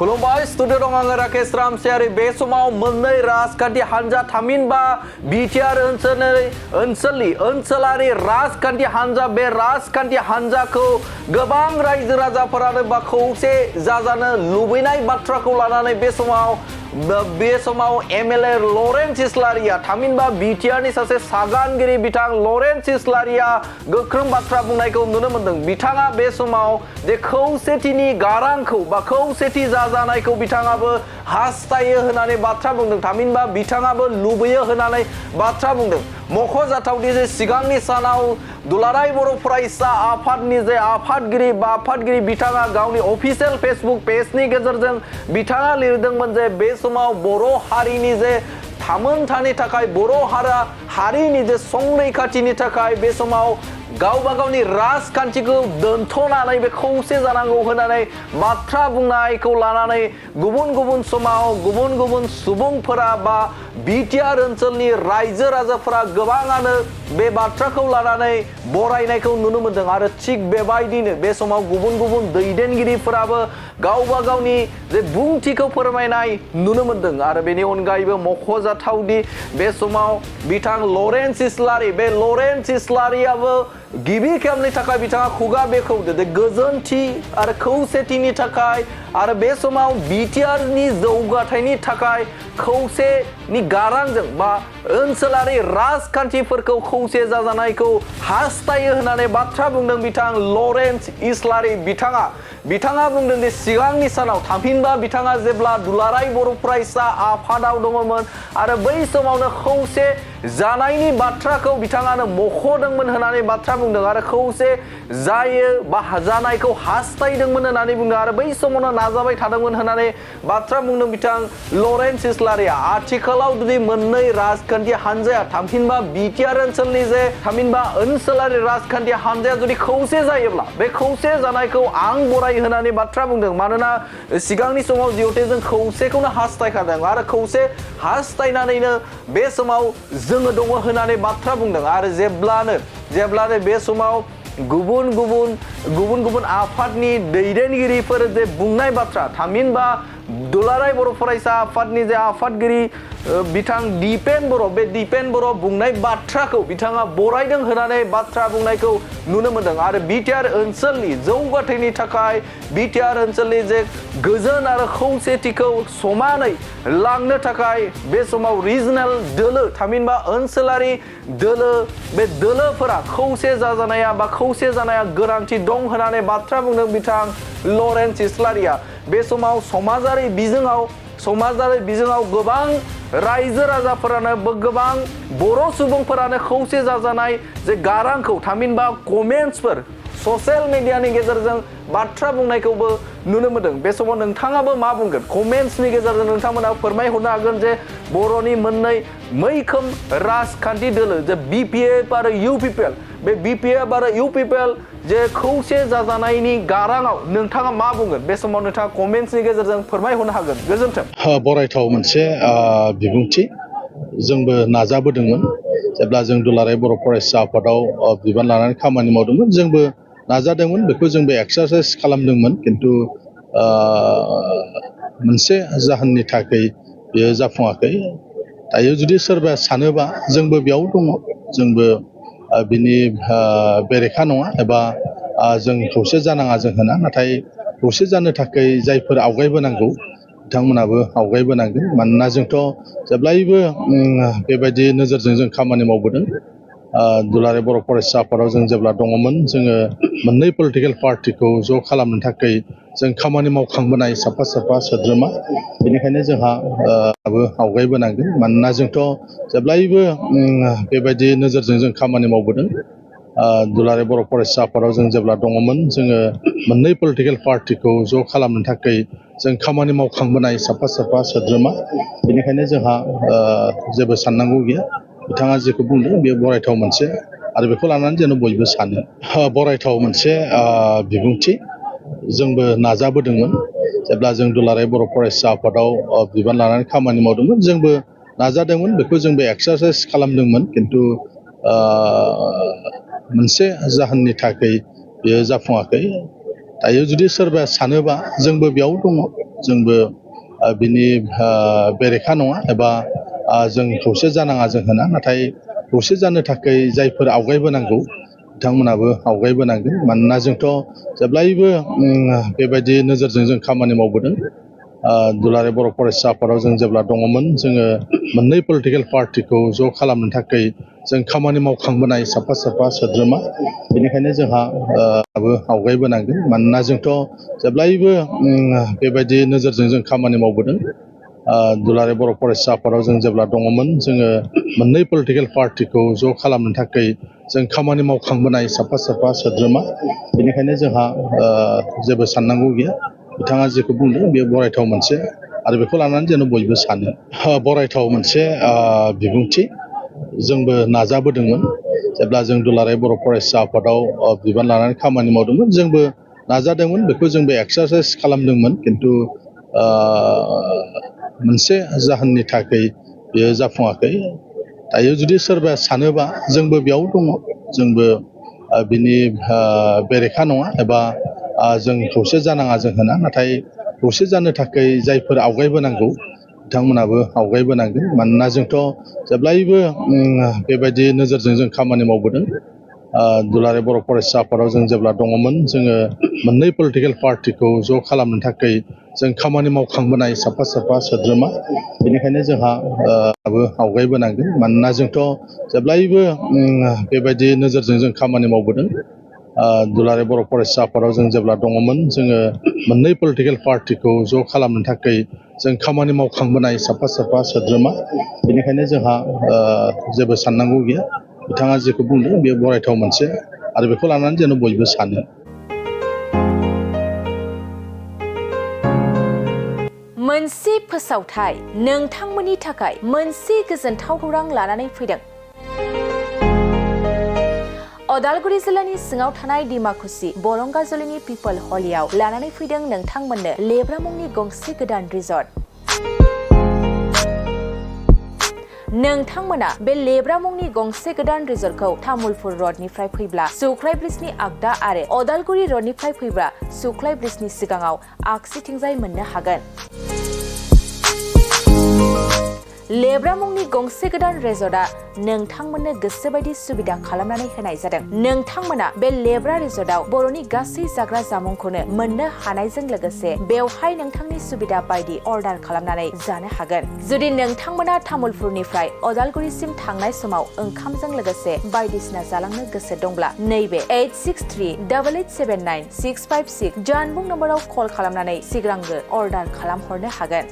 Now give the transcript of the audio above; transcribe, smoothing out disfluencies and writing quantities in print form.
खुलुमबाय स्टुडिअ दं आङो राकेश रामसियारि बे समाव मोननै राजखान्थि हान्जा थामहिनबा बिटिआर ओनसोलारि राजखान्थि हान्जा बे राजखान्थि हान्जाखौ गोबां रायजो राजाफोरानो बा खौसे जाजानो लुबैनाय बाथ्राखौ लानानै बे समाव एमएलए लरेन्स इस्लारिया थामहिनबा बिटिआरनि सासे सागानगिरि बिथां लरेन्स इस्लारिया गोख्रों बाथ्रा बुंनायखौ नुनो मोन्दों। बिथाङा बे समाव जे खौसेथिनि गारांखौ बा खौसेथि जाजानायखौ बिथाङाबो हास्थायो होननानै बाथ्रा बुंदों थामहिनबा बिथाङाबो लुबैयो होननानै बाथ्रा बुंदों। मख'जाथावदि जे सिगांनि सानाव दुलाराय बर' फरायसा आफादनि जे आफादगिरि बिथाङा गावनि अफिसियेल फेसबुक पेजनि गेजेरजों बिथाङा लिरदोंमोन जे बे समाव बर' हारिनि जे थामोनथानि थाखाय बर' हारिनि जे संरैखाथिनि थाखाय बे समाव गावबा गावनि राजखान्थिखौ दोनथ'नानै बे खौसे जानांगौ होननानै बाथ्रा बुंनायखौ लानानै गुबुन समाव गुबुन सुबुंफोरा बा बिटिआर ओनसोलनि रायजो राजाफोरा गोबाङानो बे बाथ्राखौ लानानै बरायनायखौ नुनो मोन्दों आरो थिग बेबायदिनो बे समाव गुबुन दैदेनगिरिफोराबो गावबा गावनि जे बुंथिखौ फोरमायनाय नुनो मोन्दों आरो बेनि अनगायैबो मख'जाथावदि बे समाव बिथां लरेन्स इस्लारियाबो गिबि खेबनि थाखाय बिथाङा खुगा बेखेवदों जे गोजोनथि आरो खौसेथिनि थाखाय आरो बे समाव बिटिआरनि जौगाथायनि थाखाय खौसेनि गारांजों बा ओनसोलारि राजखान्थिफोरखौ खौसे जाजानायखौ हास्थायो होननानै बाथ्रा बुंदों बिथां लरेन्स इस्लारि बिथाङा बुंदों जे सिगांनि सानाव थामहिनबा बिथाङा जेब्ला दुलाराय बर' फरायसा आफादाव दङमोन आरो बै समावनो खौसे जानायनि बाथ्राखौ बिथाङानो मख'दोंमोन होननानै बाथ्रा बुंदों आरो खौसे जायो बा जानायखौ हास्थायदोंमोन होननानै बुंदों आरो बै समावनो नाजाबाय थादोंमोन होननानै बाथ्रा बुंदों बिथां लरेन्स इस्लारिया। आथिखालाव जुदि मोननै राजखान्थि हान्जाया थामहिनबा बिटिआर ओनसोलनि जे थामहिनबा ओनसोलारि राजखान्थि हान्जाया जुदि खौसे जायोब्ला बे खौसे जानायखौ आं बराय होननानै बाथ्रा बुंदों मानोना सिगांनि समाव जिहेथु जों खौसेखौनो हास्थायखादों आरो खौसे हास्थायनानैनो बे समाव जोङो दङ होननानै बाथ्रा बुंदों आरो जेब्लानो बे समाव गुबुन आफादनि दैदेनगिरिफोर जे बुंनाय बाथ्रा थामहिनबा दुलाराय बर' फरायसा आफादनि जे आफादगिरि बिथां दिपेन बर' बुंनाय बाथ्राखौ बिथाङा बरायदों होननानै बाथ्रा बुंनायखौ नुनो मोन्दों आरो बिटिआर ओनसोलनि जौगाथायनि थाखाय बिटिआर ओनसोलनि जे गोजोन आरो खौसेथिखौ समानै लांनो थाखाय बे समाव रिजनेल दोलो थामहिनबा ओनसोलारि दोलो बे दोलोफोरा खौसे जानाया गोनांथि दं होननानै बाथ्रा बुंदों बिथां लरेन्स इस्लारिया। बे समाव समाजारि बिजोङाव गोबां रायजो राजाफोरानो गोबां बर' सुबुंफोरानो खौसे जाजानाय जे गारांखौ थामहिनबा कमेन्ट्सफोर ससियेल मिडियानि गेजेरजों बाथ्रा बुंनायखौबो नुनो मोन्दों। बे समाव नोंथाङाबो मा बुंगोन कमेन्ट्सनि गेजेरजों नोंथांमोना फोरमायहरनो हागोन जे बर'नि मोननै मैखोम राजखान्थि दोलो जे बिपिएफ आरो इउपिपिएल बे बिपिएफ आरो इउपिपिएल जे खौसे जाजानायनि गाराङाव नोंथाङा मा बुंगोन बे समाव नोंथाङा कमेन्ट्सनि गेजेरजों फोरमायहरनो हागोन। गोजोन्थों। बरायथाव मोनसे बिबुंथि जोंबो नाजाबोदोंमोन जेब्ला जों दुलाराय बर' फरायसा आफादाव बिबान लानानै खामानि मावदोंमोन जोंबो नाजादोंमोन बेखौ जोंबो एक्सारसाइज खालामदोंमोन खिन्थु मोनसे जाहोननि थाखाय बेयो जाफुङाखै। दायो जुदि सोरबा सानोबा जोंबो बेयाव दङ जोंबो बिनि बेरेखा नङा एबा जों खौसे जानाङा जों होना नाथाय खौसे जानो थाखाय जायफोर आवगायबोनांगौ बिथांमोनाबो आवगायबोनांगोन मानोना जोंथ' जेब्लायबो बेबायदि नोजोरजों जों खामानि मावबोदों। दुलाराय बर' फरायसा आफादाव जों जेब्ला दङमोन जोङो मोननै पलिटिकेल पार्टिखौ ज' खालामनो थाखाय जों खामानि मावखांबोनाय साफा सोद्रोमा बेनिखायनो जोंहा आवगायबोनांगोन मानोना जोंथ' जेब्लायबो बेबायदि नोजोरजों जों खामानि मावबोदों। दुलाराय बर' फरायसा आफादाव जों जेब्ला दङमोन जोङो मोननै पलिटिकेल पार्टिखौ ज' खालामनो थाखाय जों खामानि मावखांबोनाय साफा सोद्रोमा बेनिखायनो जोंहा जेबो साननांगौ गैया। बिथाङा जेखौ बुंदों बेयो बरायथाव मोनसे आरो बेखौ लानानै जेन बयबो सानो बरायथाव मोनसे बिबुंथि जोंबो नाजाबोदोंमोन जेब्ला जों दुलाराय बर' फरायसा आफादाव बिबान लानानै खामानि मावदोंमोन जोंबो नाजादोंमोन बेखौ जोंबो एक्सारसाइज खालामदोंमोन खिन्थु मोनसे जाहोननि थाखाय बेयो जाफुङाखै। दायो जुदि सोरबाया सानोबा जोंबो बेयाव दङ जोंबो बिनि बेरेखा नङा एबा जों खौसे जानाङा जों होना नाथाय खौसे जानो थाखाय जायफोर आवगायबोनांगौ बिथांमोनाबो आवगायबोनांगोन मानोना जोंथ' जेब्लायबो बेबायदि नोजोरजों जों खामानि मावबोदों दुलाराय बर' फरायसा आफादाव जों जेब्ला दङमोन जोङो मोननै पलिटिकेल पार्टिखौ ज' खालामनो थाखाय जों खामानि मावखांबोनाय साफा साफा सोद्रोमा बेनिखायनो जोंहा आवगायबोनांगोन मानोना जोंथ' जेब्लायबो बेबायदि नोजोरजों जों खामानि मावबोदों दुलाराय बर' फरायसा आफादाव जों जेब्ला दङमोन जोङो मोननै पलिटिकेल पार्टिखौ ज' खालामनो थाखाय जों खामानि मावखांबोनाय साफा साफा सोद्रोमा बेनिखायनो जोंहा जेबो साननांगौ गैया बिथाङा जेखौ बुंदों बेयो बरायथाव मोनसे आरो बेखौ लानानै जेन बयबो सानो बरायथाव मोनसे बिबुंथि जोंबो नाजाबोदोंमोन जेब्ला जों दुलाराय बर' फरायसा आफादाव बिबान लानानै खामानि मावदोंमोन जोंबो नाजादोंमोन बेखौ जोंबो एक्सारसाइज खालामदोंमोन खिन्थु मोनसे जाहोननि थाखाय बेयो जाफुङाखै दायो जुदि सोरबाया सानोबा जोंबो बेयाव दङ जोंबो बिनि बेरेखा नङा एबा जों खौसे जानाङा जों होना नाथाय खौसे जानो थाखाय जायफोर आवगायबोनांगौ बिथांमोनाबो आवगायबोनांगोन मानोना जोंथ' जेब्लायबो बेबायदि नोजोरजों जों खामानि मावबोदों दुलाराय बर' फरायसा आफादाव जों जेब्ला दङमोन जोङो मोननै पलिटिकेल पार्टिखौ ज' खालामनो थाखाय जों खामानि मावखांबोनाय साफा साफा सोद्रोमा बेनिखायनो जोंहा आवगायबोनांगोन मानोना जोंथ' जेब्लायबो बेबायदि नोजोरजों जों खामानि मावबोदों दुलाराय बर' फरायसा आफादाव जों जेब्ला दङमोन जोङो मोननै पलिटिकेल पार्टिखौ ज' खालामनो थाखाय जों खामानि मावखांबोनाय साफा साफा सोद्रोमा बेनिखायनो जोंहा जेबो साननांगौ गैया बिथाङा जेखौ बुंदों बेयो बरायथाव मोनसे आरो बेखौ लानानै जेन बयबो सानो मोनसे फोसावथाय नोंथांमोननि थाखाय मोनसे गोजोनथाव खौरां लानानै फैदों अदालगुरि जिल्लानि सिङाव थानाय डिमाकुसि बरंगाजुलिनि पिपल हलियाव लानानै फैदों नोंथांमोननो लेब्रा मुंनि गंसे गोदान रिजर्ट नोंथांमोना बे लेब्रा मुंनि गंसे गोदान रिजर्टखौ तामुलपुर रडनिफ्राय फैब्ला सुख्लाय ब्रिजनि आगदा आरो अदालगुरि रडनिफ्राय फैब्ला सुख्लाय ब्रिजनि सिगाङाव आगसिथिंजाय मोननो हागोन लेब्रा मुंनि गंसे गोदान रिजर्टआ नोंथांमोननो गोसोबायदि सुबिदा खालामनानै होनाय जादों नोंथांमोना बे लेब्रा रिजर्टआव बर'नि गासै जाग्रा जामुंखौनो मोननो हानायजों लोगोसे बेवहाय नोंथांनि सुबिदा बायदि अर्डार खालामनानै जानो हागोन जुदि नोंथांमोना तामुलपुरनिफ्राय अदालगुरिसिम थांनाय समाव ओंखामजों लोगोसे बायदिसिना जालांनो गोसो दंब्ला नैबे 8638879656 जानबुं नम्बराव कल खालामनानै सिगांग्रो अर्डार खालामहरनो हागोन